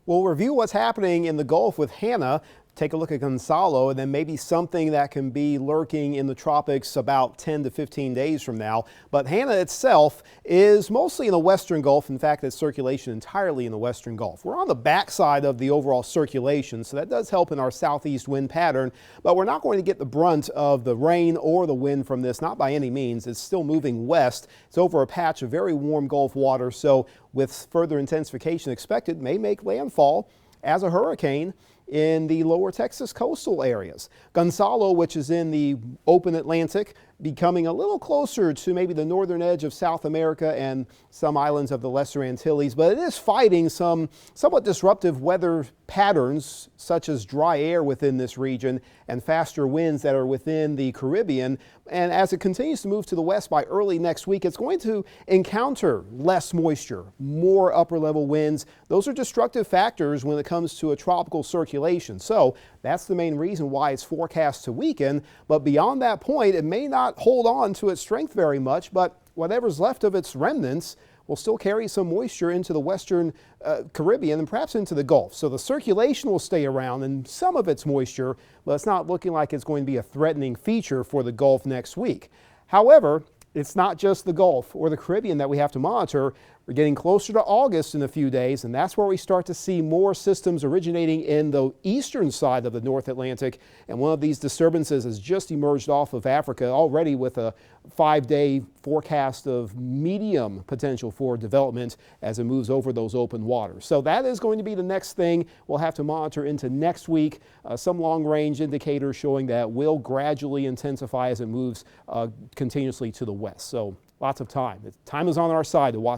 We'll review what's happening in the Gulf with Hanna, take a look at Gonzalo, and then maybe something that can be lurking in the tropics about 10 to 15 days from now. But Hanna itself is mostly in the western Gulf. In fact, its circulation entirely in the western Gulf. We're on the backside of the overall circulation, so that does help in our southeast wind pattern, but we're not going to get the brunt of the rain or the wind from this, not by any means. It's still moving west. It's over a patch of very warm Gulf water, so with further intensification expected, may make landfall as a hurricane in the lower Texas coastal areas. Gonzalo, which is in the open Atlantic, becoming a little closer to maybe the northern edge of South America and some islands of the Lesser Antilles, but it is fighting some somewhat disruptive weather patterns, such as dry air within this region and faster winds that are within the Caribbean. And as it continues to move to the west by early next week, it's going to encounter less moisture, more upper level winds. Those are destructive factors when it comes to a tropical circulation. So that's the main reason why it's forecast to weaken. But beyond that point, it may not hold on to its strength very much, but whatever's left of its remnants will still carry some moisture into the western Caribbean and perhaps into the Gulf. So the circulation will stay around and some of its moisture, but it's not looking like it's going to be a threatening feature for the Gulf next week. However, it's not just the Gulf or the Caribbean that we have to monitor. We're getting closer to August in a few days, and that's where we start to see more systems originating in the eastern side of the North Atlantic. And one of these disturbances has just emerged off of Africa already with a 5-day forecast of medium potential for development as it moves over those open waters. So that is going to be the next thing we'll have to monitor into next week. Some long-range indicators showing that will gradually intensify as it moves continuously to the west. So lots of time. Time is on our side to watch